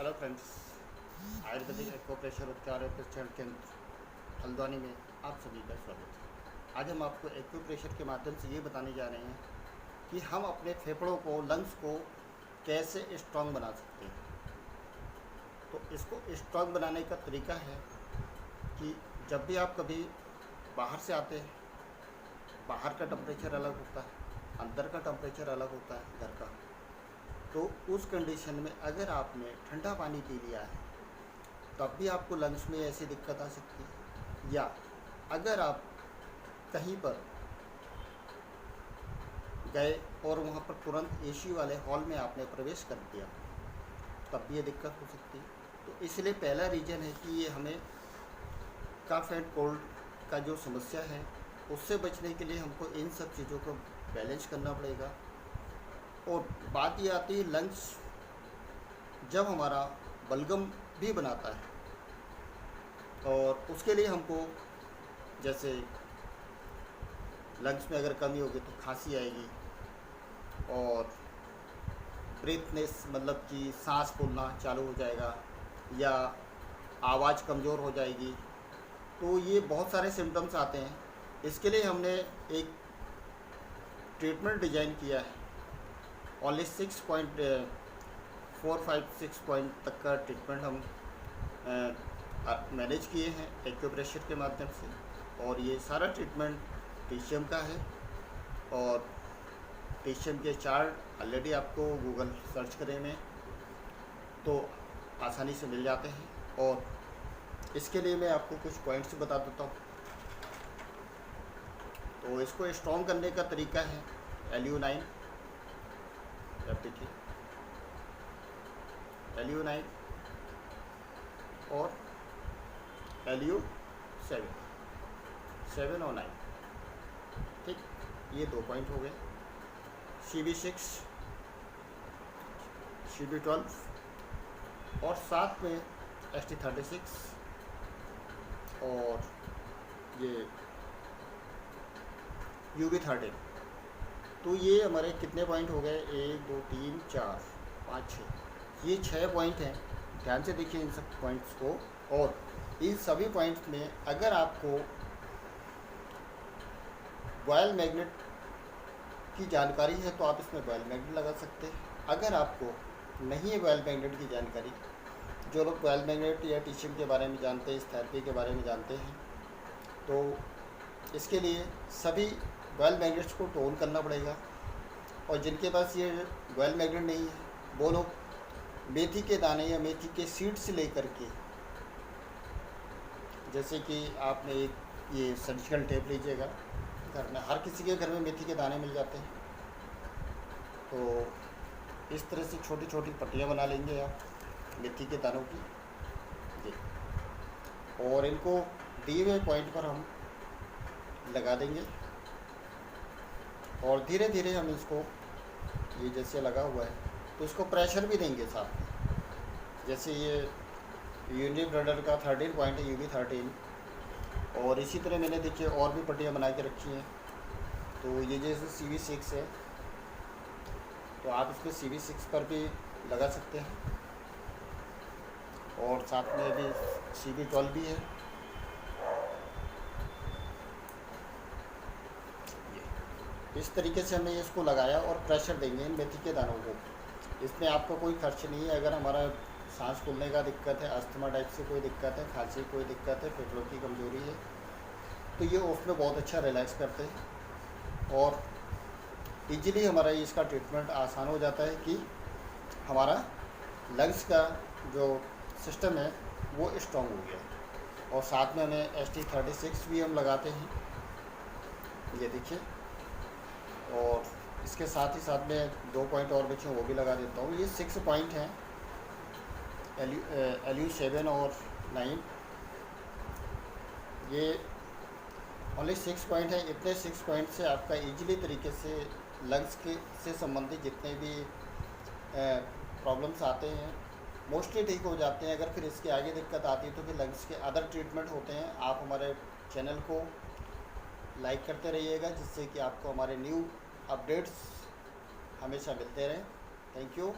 Hello friends, Ayurvedic acupressure उपचार और प्रशिक्षण केंद्र हल्द्वानी में आप सभी का स्वागत है। आज हम आपको एक्यूप्रेशर के माध्यम से ये बताने जा रहे हैं कि हम अपने फेफड़ों को, लंग्स को कैसे स्ट्रॉन्ग बना सकते हैं। तो इसको स्ट्रॉन्ग बनाने का तरीका है कि जब भी आप कभी बाहर से आते हैं, बाहर का टेम्परेचर अलग होता है, अंदर का टेम्परेचर अलग होता है घर का। तो उस कंडीशन में अगर आपने ठंडा पानी पी लिया है तब भी आपको लंग्स में ऐसी दिक्कत आ सकती है, या अगर आप कहीं पर गए और वहाँ पर तुरंत एसी वाले हॉल में आपने प्रवेश कर दिया तब भी ये दिक्कत हो सकती है। तो इसलिए पहला रीज़न है कि ये हमें कफ एंड कोल्ड का जो समस्या है उससे बचने के लिए हमको इन सब चीज़ों को बैलेंस करना पड़ेगा। और बात ये आती है लंग्स जब हमारा बलगम भी बनाता है, और उसके लिए हमको जैसे लंग्स में अगर कमी होगी तो खांसी आएगी और ब्रीथनेस मतलब कि सांस फूलना चालू हो जाएगा या आवाज़ कमज़ोर हो जाएगी। तो ये बहुत सारे सिम्टम्स आते हैं। इसके लिए हमने एक ट्रीटमेंट डिज़ाइन किया है। ओनली 6.456 पॉइंट तक का ट्रीटमेंट हम मैनेज किए हैं एक्यूप्रेशर के माध्यम से। और ये सारा ट्रीटमेंट टीशियम का है, और टीशियम के चार्ट ऑलरेडी आपको गूगल सर्च करने में तो आसानी से मिल जाते हैं। और इसके लिए मैं आपको कुछ पॉइंट्स बता देता हूँ। तो इसको स्ट्रॉन्ग करने का तरीका है LU9, देखिए LU9 और LU7 और 9, ठीक, ये 2 पॉइंट हो गए। CB6, CB12 और साथ में ST36 और ये UB13। तो ये हमारे कितने पॉइंट हो गए? 1 2 3 4 5 6, ये 6 पॉइंट हैं। ध्यान से देखिए इन सब पॉइंट्स को। और इन सभी पॉइंट्स में अगर आपको बॉयल मैग्नेट की जानकारी है तो आप इसमें बॉयल मैग्नेट लगा सकते हैं। अगर आपको नहीं है बॉयल मैग्नेट की जानकारी, जो लोग बॉयल मैग्नेट या टीशियम के बारे में जानते हैं, इस थेरेपी के बारे में जानते हैं, तो इसके लिए सभी बॉयल मैग्नेट्स को टोन करना पड़ेगा। और जिनके पास ये बॉयल मैग्नेट नहीं है वो लोग मेथी के दाने या मेथी के सीड्स लेकर के, जैसे कि आपने एक ये सर्जिकल टेप लीजिएगा, घर में हर किसी के घर में मेथी के दाने मिल जाते हैं। तो इस तरह से छोटी छोटी पट्टियाँ बना लेंगे आप मेथी के दानों की जी, और इनको दिए हुए पॉइंट पर हम लगा देंगे। और धीरे धीरे हम इसको, ये जैसे लगा हुआ है तो इसको प्रेशर भी देंगे साथ में। जैसे ये यूनि ब्रदर का 13 पॉइंट है, UB13। और इसी तरह मैंने देखिए और भी पट्टियाँ बना के रखी हैं। तो ये जैसे CB6 है तो आप इसको CB6 पर भी लगा सकते हैं, और साथ में भी CB12 भी है। इस तरीके से हमने इसको लगाया और प्रेशर देंगे इन मेथी के दानों को। इसमें आपको कोई खर्च नहीं है। अगर हमारा सांस फूलने का दिक्कत है, अस्थमा टाइप से कोई दिक्कत है, खांसी कोई दिक्कत है, फेफड़ों की कमजोरी है, तो ये उसमें बहुत अच्छा रिलैक्स करते हैं और इजीली हमारा इसका ट्रीटमेंट आसान हो जाता है कि हमारा लंग्स का जो सिस्टम है वो स्ट्रॉन्ग हो गया। और साथ में हमें ST36 भी हम लगाते हैं, ये देखिए। और इसके साथ ही साथ में 2 पॉइंट और बचे वो भी लगा देता हूँ। ये 6 पॉइंट हैं, LU7 और 9। ये ओनली 6 पॉइंट है। इतने 6 पॉइंट से आपका इजीली तरीके से लंग्स के से संबंधित जितने भी प्रॉब्लम्स आते हैं मोस्टली ठीक हो जाते हैं। अगर फिर इसके आगे दिक्कत आती है तो फिर लंग्स के अदर ट्रीटमेंट होते हैं। आप हमारे चैनल को लाइक करते रहिएगा जिससे कि आपको हमारे न्यू अपडेट्स हमेशा मिलते रहें। Thank you.